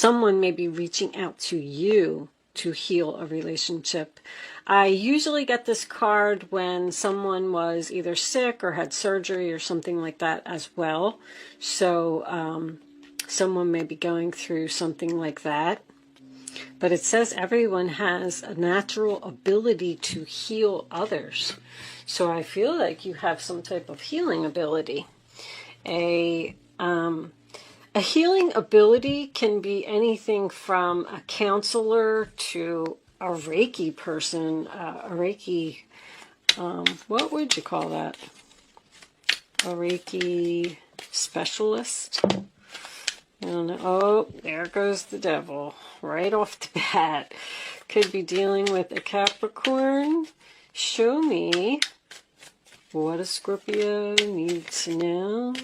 Someone may be reaching out to you to heal a relationship. I usually get this card when someone was either sick or had surgery or something like that as well. So someone may be going through something like that. But it says everyone has a natural ability to heal others. So I feel like you have some type of healing ability. A healing ability can be anything from a counselor to a Reiki person, a Reiki, what would you call that? A Reiki specialist? I don't know. Oh, there goes the devil. Right off the bat. Could be dealing with a Capricorn. Show me what a Scorpio needs to know.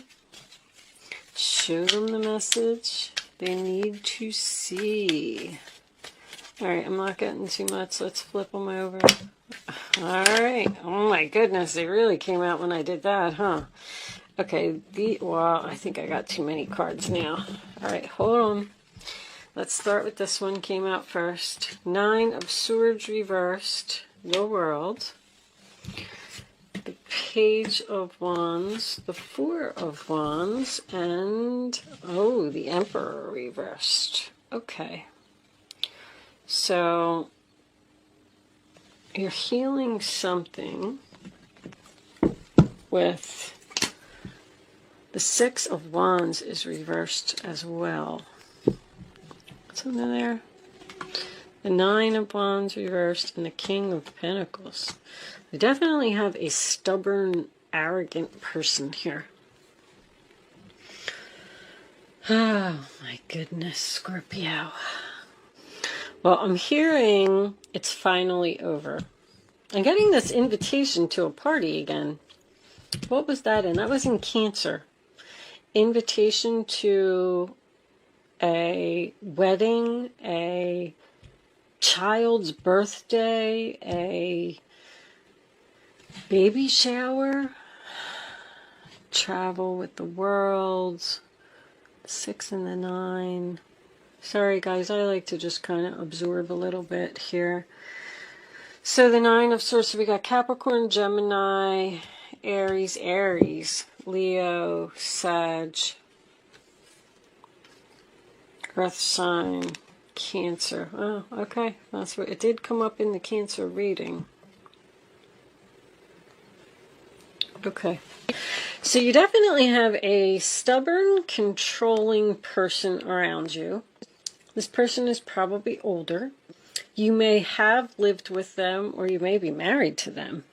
Show them the message they need to see. Alright, I'm not getting too much. Let's flip them over. Alright. Oh my goodness, they really came out when I did that, huh? Okay, well, I think I got too many cards now. Alright, hold on. Let's start with this one. Came out first. 9 of Swords reversed. The World. The Page of Wands. The 4 of Wands. And, oh, the Emperor reversed. Okay. So, you're healing something with the 6 of Wands is reversed as well. What's under there? The 9 of Wands reversed and the King of Pentacles. We definitely have a stubborn, arrogant person here. Oh my goodness, Scorpio. Well, I'm hearing it's finally over. I'm getting this invitation to a party again. What was that in? That was in Cancer. Invitation to a wedding, a child's birthday, a baby shower, travel with the world, 6 and the 9. Sorry guys, I like to just kind of absorb a little bit here. So the 9 of Swords, so we got Capricorn, Gemini, Aries, Leo, Sag, Earth sign, Cancer. Oh, okay. That's what it did come up in the Cancer reading. Okay. So you definitely have a stubborn, controlling person around you. This person is probably older. You may have lived with them or you may be married to them.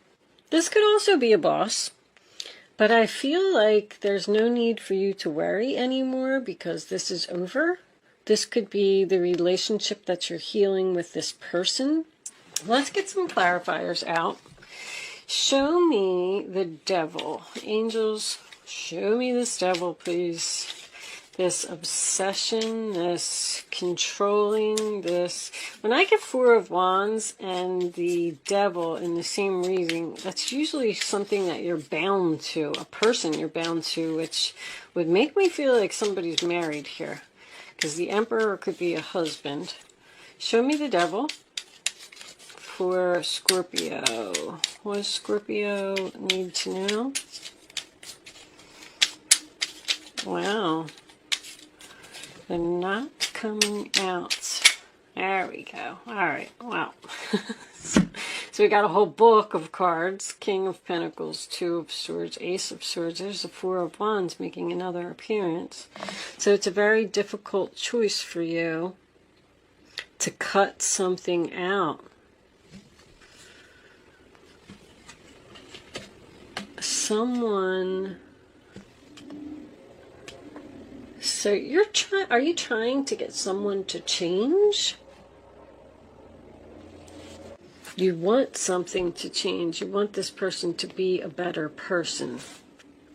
This could also be a boss. But I feel like there's no need for you to worry anymore because this is over. This could be the relationship that you're healing with this person. Let's get some clarifiers out. Show me the devil. Angels, show me this devil, please. This obsession, this controlling, this... When I get 4 of Wands and the devil in the same reading, that's usually something that you're bound to, a person you're bound to, which would make me feel like somebody's married here. Because the Emperor could be a husband. Show me the devil for Scorpio. What does Scorpio need to know? Wow. They're not coming out. There we go. Alright, wow. So we got a whole book of cards. King of Pentacles, 2 of Swords, Ace of Swords. There's the 4 of Wands making another appearance. So it's a very difficult choice for you to cut something out. Someone... So are you trying to get someone to change? You want something to change. You want this person to be a better person.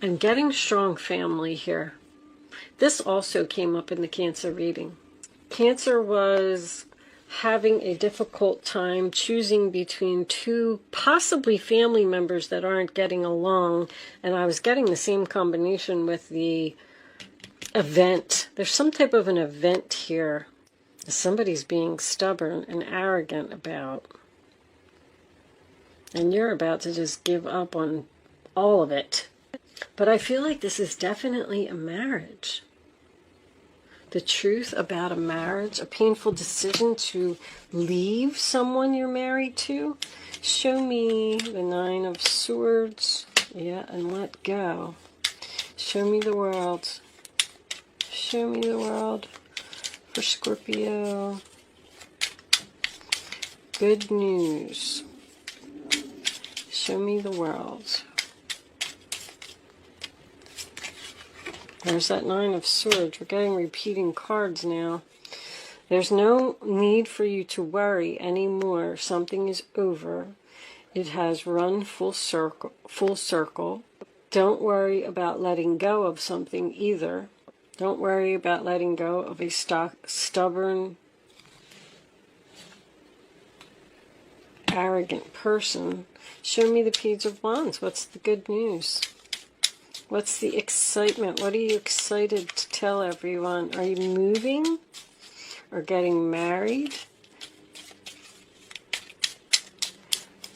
I'm getting strong family here. This also came up in the Cancer reading. Cancer was having a difficult time choosing between 2 possibly family members that aren't getting along. And I was getting the same combination with the event. There's some type of an event here somebody's being stubborn and arrogant about. And you're about to just give up on all of it. But I feel like this is definitely a marriage. The truth about a marriage, a painful decision to leave someone you're married to. Show me the 9 of Swords. Yeah, and let go. Show me the world. Show me the world for Scorpio. Good news. Show me the world. There's that 9 of Swords. We're getting repeating cards now. There's no need for you to worry anymore. Something is over. It has run full circle. Don't worry about letting go of something either. Don't worry about letting go of a stubborn, arrogant person. Show me the Page of Wands. What's the good news? What's the excitement? What are you excited to tell everyone? Are you moving or getting married?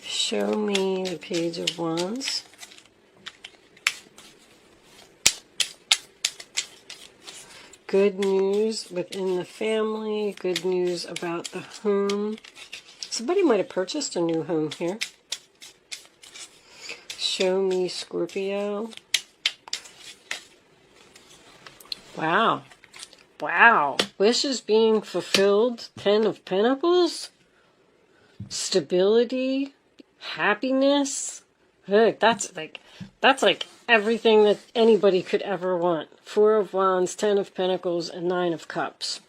Show me the Page of Wands. Good news within the family. Good news about the home. Somebody might have purchased a new home here. Show me Scorpio. Wow. Wow. Wishes being fulfilled. 10 of Pentacles. Stability. Happiness. Look, that's like everything that anybody could ever want. 4 of Wands, 10 of Pentacles, and 9 of Cups.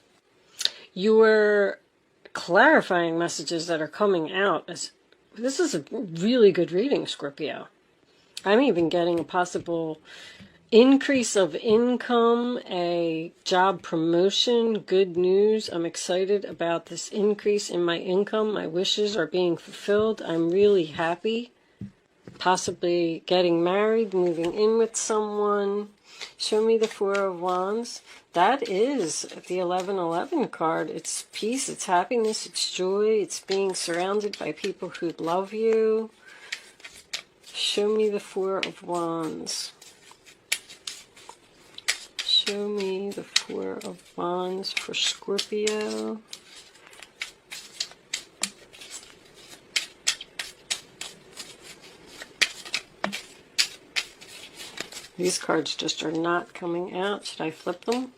Your clarifying messages that are coming out. This is a really good reading, Scorpio. I'm even getting a possible increase of income, a job promotion, good news. I'm excited about this increase in my income. My wishes are being fulfilled. I'm really happy. Possibly getting married, moving in with someone. Show me the 4 of Wands. That is the 1111 card. It's peace, it's happiness, it's joy. It's being surrounded by people who love you. Show me the 4 of Wands. Show me the 4 of Wands for Scorpio. These cards just are not coming out. Should I flip them?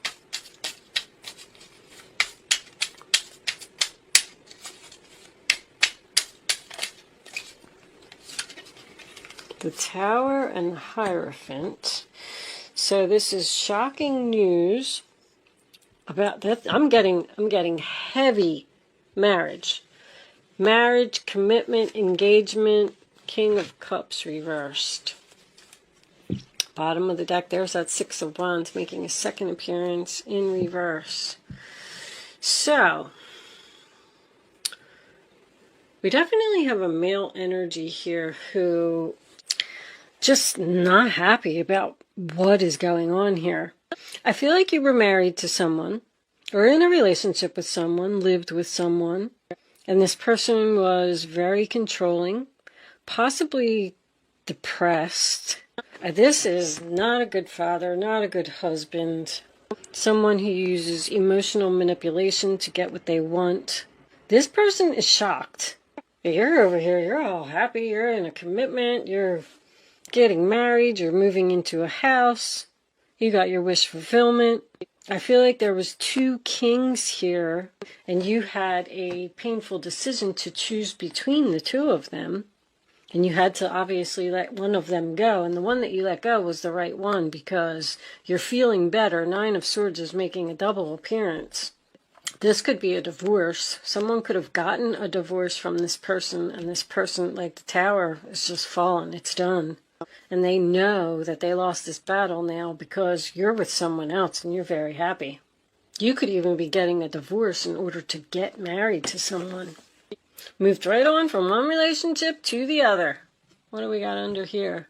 The Tower and the Hierophant. So this is shocking news about that. I'm getting heavy marriage. Marriage, commitment, engagement, King of Cups reversed. Bottom of the deck, there's that 6 of Wands making a second appearance in reverse. So, we definitely have a male energy here who just not happy about what is going on here. I feel like you were married to someone or in a relationship with someone, lived with someone, and this person was very controlling, possibly depressed. This is not a good father, not a good husband, someone who uses emotional manipulation to get what they want. This person is shocked. You're over here, you're all happy, you're in a commitment, you're getting married, you're moving into a house, you got your wish fulfillment. I feel like there was 2 kings here, and you had a painful decision to choose between the 2 of them. And you had to obviously let one of them go. And the one that you let go was the right one because you're feeling better. 9 of Swords is making a double appearance. This could be a divorce. Someone could have gotten a divorce from this person. And this person, like the Tower, is just fallen. It's done. And they know that they lost this battle now because you're with someone else and you're very happy. You could even be getting a divorce in order to get married to someone. Moved right on from one relationship to the other. What do we got under here?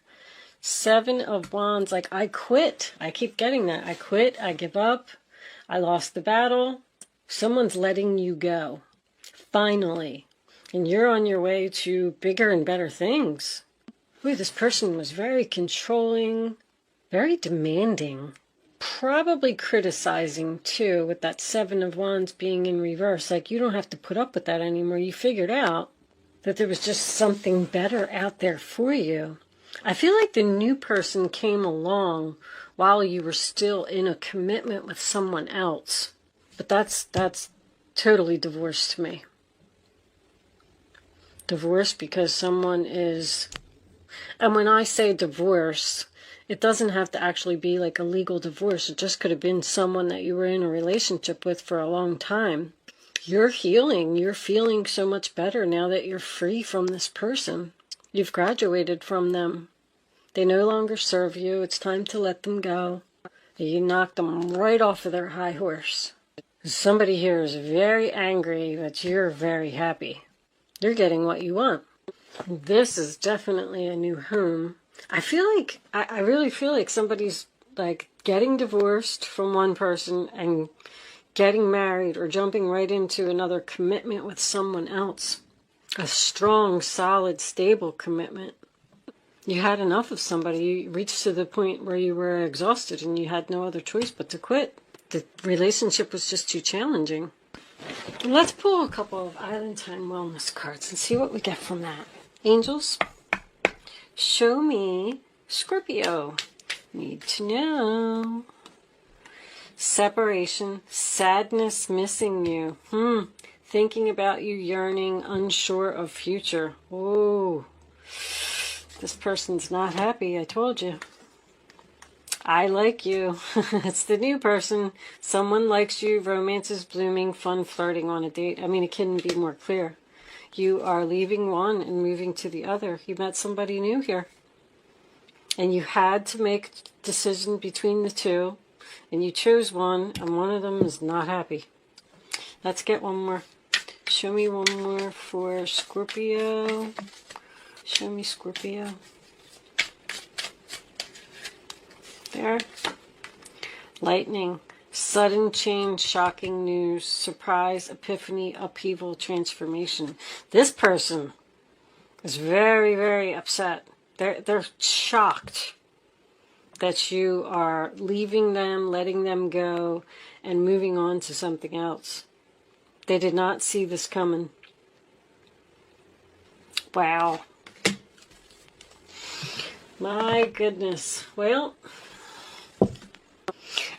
7 of Wands. Like, I quit. I keep getting that. I quit. I give up. I lost the battle. Someone's letting you go, finally. And you're on your way to bigger and better things. Ooh, this person was very controlling, very demanding. Probably criticizing, too, with that Seven of Wands being in reverse. Like, you don't have to put up with that anymore. You figured out that there was just something better out there for you. I feel like the new person came along while you were still in a commitment with someone else. But that's totally divorce to me. Divorce because someone is... And when I say divorce, it doesn't have to actually be like a legal divorce. It just could have been someone that you were in a relationship with for a long time. You're healing. You're feeling so much better now that you're free from this person. You've graduated from them. They no longer serve you. It's time to let them go. You knocked them right off of their high horse. Somebody here is very angry, but you're very happy. You're getting what you want. This is definitely a new home. I feel like, I really feel like somebody's like getting divorced from one person and getting married or jumping right into another commitment with someone else. A strong, solid, stable commitment. You had enough of somebody. You reached to the point where you were exhausted and you had no other choice but to quit. The relationship was just too challenging. Let's pull a couple of Island Time Wellness cards and see what we get from that. Angels, show me Scorpio. Need to know. Separation, sadness, missing you. Thinking about you, yearning, unsure of future. Oh, this person's not happy, I told you. I like you. It's the new person. Someone likes you, romance is blooming, fun flirting on a date. I mean, it couldn't be more clear. You are leaving one and moving to the other. You met somebody new here. And you had to make a decision between the two. And you chose one, and one of them is not happy. Let's get one more. Show me one more for Scorpio. Show me Scorpio. There. Lightning. Sudden change, shocking news, surprise, epiphany, upheaval, transformation. This person is very, very upset. They're shocked that you are leaving them, letting them go, and moving on to something else. They did not see this coming. Wow. My goodness. Well,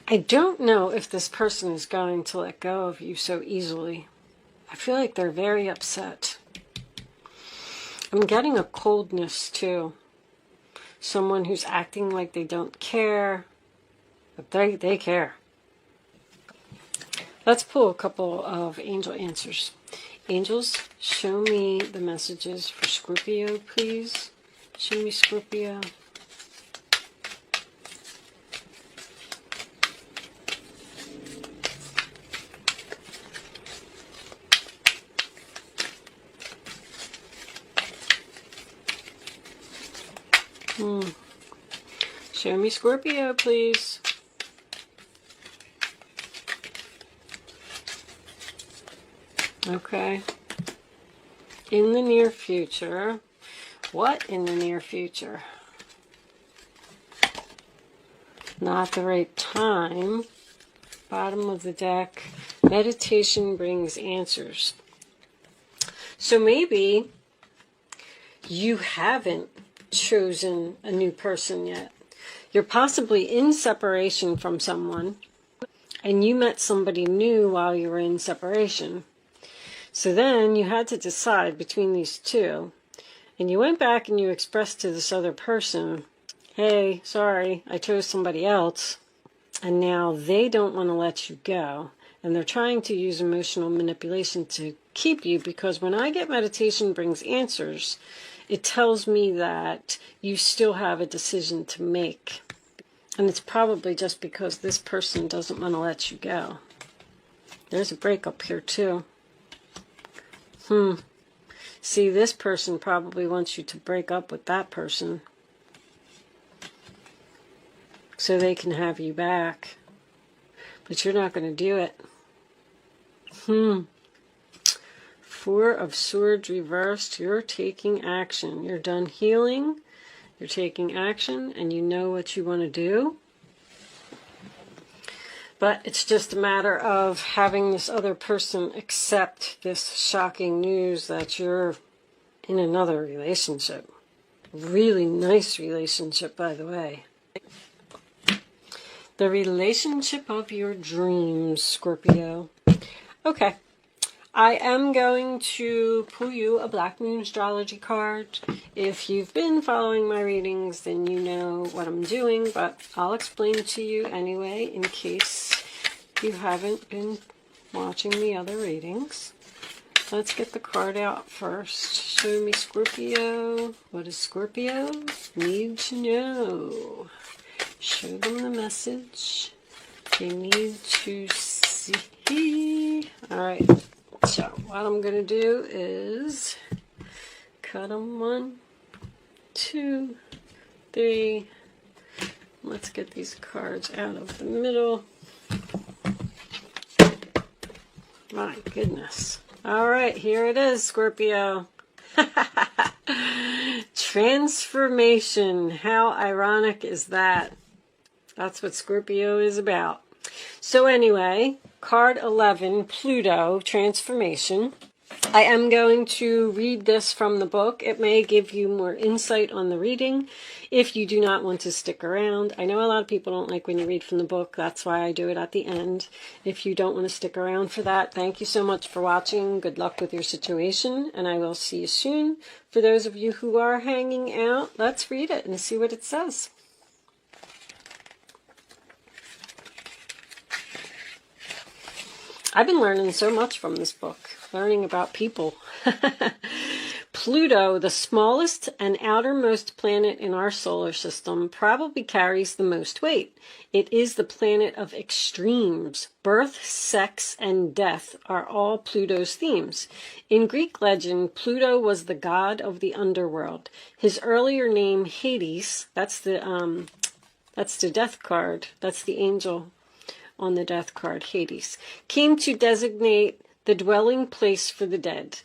I don't know if this person is going to let go of you so easily. I feel like they're very upset. I'm getting a coldness too. Someone who's acting like they don't care, but they care. Let's pull a couple of angel answers. Angels, show me the messages for Scorpio, please. Show me Scorpio. Show me Scorpio, please. Okay. In the near future. What in the near future? Not the right time. Bottom of the deck. Meditation brings answers. So maybe you haven't chosen a new person yet. You're possibly in separation from someone, and you met somebody new while you were in separation. So then you had to decide between these two, and you went back and you expressed to this other person, hey, sorry, I chose somebody else, and now they don't want to let you go, and they're trying to use emotional manipulation to keep you, because when I get meditation brings answers, it tells me that you still have a decision to make. And it's probably just because this person doesn't want to let you go. There's a breakup here too. See, this person probably wants you to break up with that person so they can have you back. But you're not going to do it. Four of Swords reversed. You're taking action. You're done healing. You're taking action, and you know what you want to do. But it's just a matter of having this other person accept this shocking news that you're in another relationship. Really nice relationship, by the way. The relationship of your dreams, Scorpio. Okay. I am going to pull you a Black Moon astrology card. If you've been following my readings, then you know what I'm doing, but I'll explain to you anyway in case you haven't been watching the other readings. Let's get the card out first. Show me, Scorpio. What does Scorpio need to know? Show them the message they need to see. All right. So what I'm going to do is cut them 1, 2, 3. Let's get these cards out of the middle. My goodness. All right, here it is, Scorpio. Transformation. How ironic is that? That's what Scorpio is about. So anyway, card 11, Pluto, transformation. I am going to read this from the book. It may give you more insight on the reading if you do not want to stick around. I know a lot of people don't like when you read from the book. That's why I do it at the end. If you don't want to stick around for that, thank you so much for watching. Good luck with your situation, and I will see you soon. For those of you who are hanging out, let's read it and see what it says. I've been learning so much from this book, learning about people. Pluto, the smallest and outermost planet in our solar system, probably carries the most weight. It is the planet of extremes. Birth, sex, and death are all Pluto's themes. In Greek legend, Pluto was the god of the underworld. His earlier name, Hades, that's the death card. That's the angel on the death card, Hades, came to designate the dwelling place for the dead.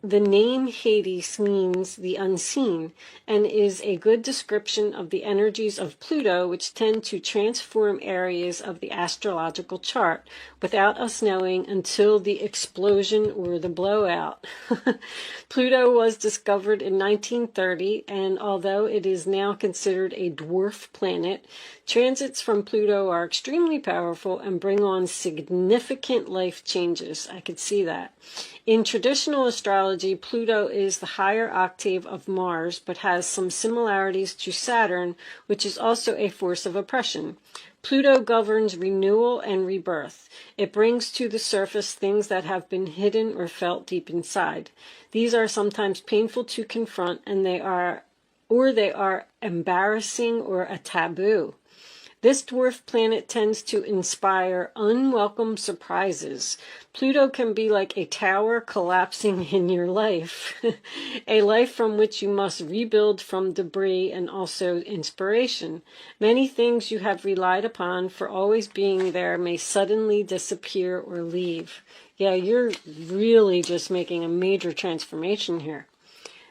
The name Hades means the unseen and is a good description of the energies of Pluto, which tend to transform areas of the astrological chart without us knowing until the explosion or the blowout. Pluto was discovered in 1930, and although it is now considered a dwarf planet, transits from Pluto are extremely powerful and bring on significant life changes. I could see that. In traditional astrology, Pluto is the higher octave of Mars, but has some similarities to Saturn, which is also a force of oppression. Pluto governs renewal and rebirth. It brings to the surface things that have been hidden or felt deep inside. These are sometimes painful to confront, and they are embarrassing or a taboo. This dwarf planet tends to inspire unwelcome surprises. Pluto can be like a tower collapsing in your life, a life from which you must rebuild from debris and also inspiration. Many things you have relied upon for always being there may suddenly disappear or leave. Yeah, you're really just making a major transformation here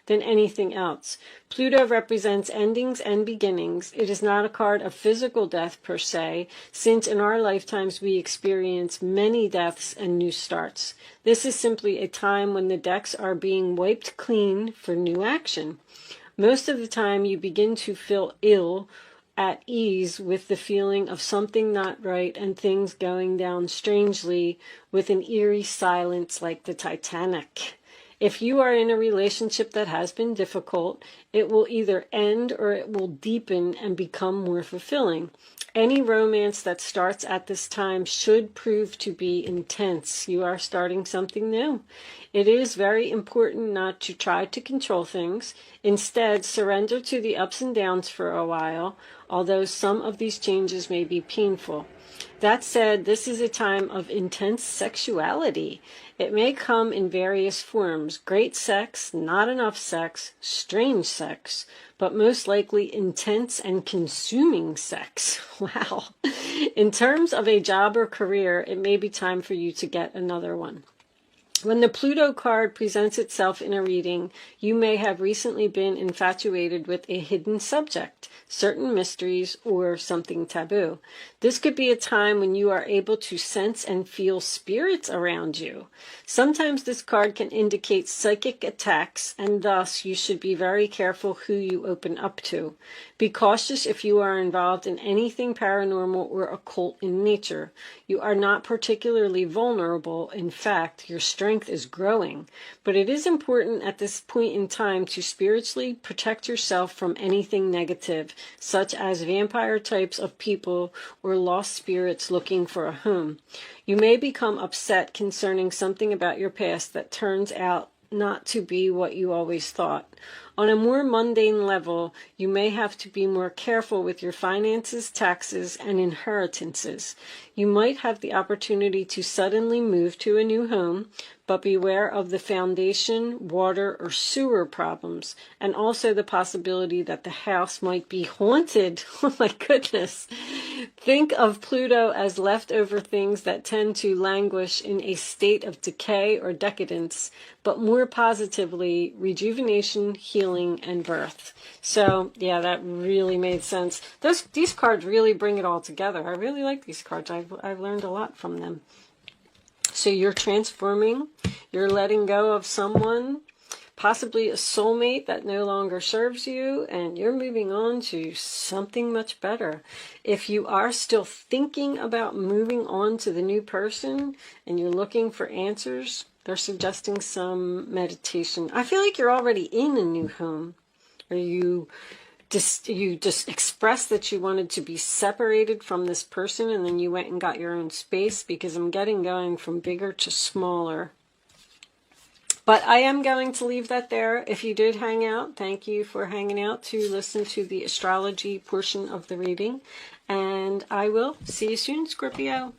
than anything else. Pluto represents endings and beginnings. It is not a card of physical death per se, since in our lifetimes we experience many deaths and new starts. This is simply a time when the decks are being wiped clean for new action. Most of the time you begin to feel ill, at ease with the feeling of something not right and things going down strangely with an eerie silence like the Titanic. If you are in a relationship that has been difficult, it will either end or it will deepen and become more fulfilling. Any romance that starts at this time should prove to be intense. You are starting something new. It is very important not to try to control things. Instead, surrender to the ups and downs for a while, although some of these changes may be painful. That said, this is a time of intense sexuality. It may come in various forms: great sex, not enough sex, strange sex, but most likely intense and consuming sex. Wow. In terms of a job or career, it may be time for you to get another one. When the Pluto card presents itself in a reading, you may have recently been infatuated with a hidden subject, certain mysteries, or something taboo. This could be a time when you are able to sense and feel spirits around you. Sometimes this card can indicate psychic attacks, and thus you should be very careful who you open up to. Be cautious if you are involved in anything paranormal or occult in nature. You are not particularly vulnerable. In fact, your strength is growing. But it is important at this point in time to spiritually protect yourself from anything negative, such as vampire types of people or lost spirits looking for a home. You may become upset concerning something about your past that turns out not to be what you always thought. On a more mundane level, you may have to be more careful with your finances, taxes, and inheritances. You might have the opportunity to suddenly move to a new home, but beware of the foundation, water, or sewer problems, and also the possibility that the house might be haunted. Oh my goodness. Think of Pluto as leftover things that tend to languish in a state of decay or decadence, but more positively, rejuvenation, healing, and birth. So, yeah, that really made sense. These cards really bring it all together. I really like these cards. I've learned a lot from them. So you're transforming, you're letting go of someone, possibly a soulmate that no longer serves you, and you're moving on to something much better. If you are still thinking about moving on to the new person and you're looking for answers, they're suggesting some meditation. I feel like you're already in a new home, or you just expressed that you wanted to be separated from this person, and then you went and got your own space, because I'm getting going from bigger to smaller. But I am going to leave that there. If you did hang out, thank you for hanging out to listen to the astrology portion of the reading. And I will see you soon, Scorpio.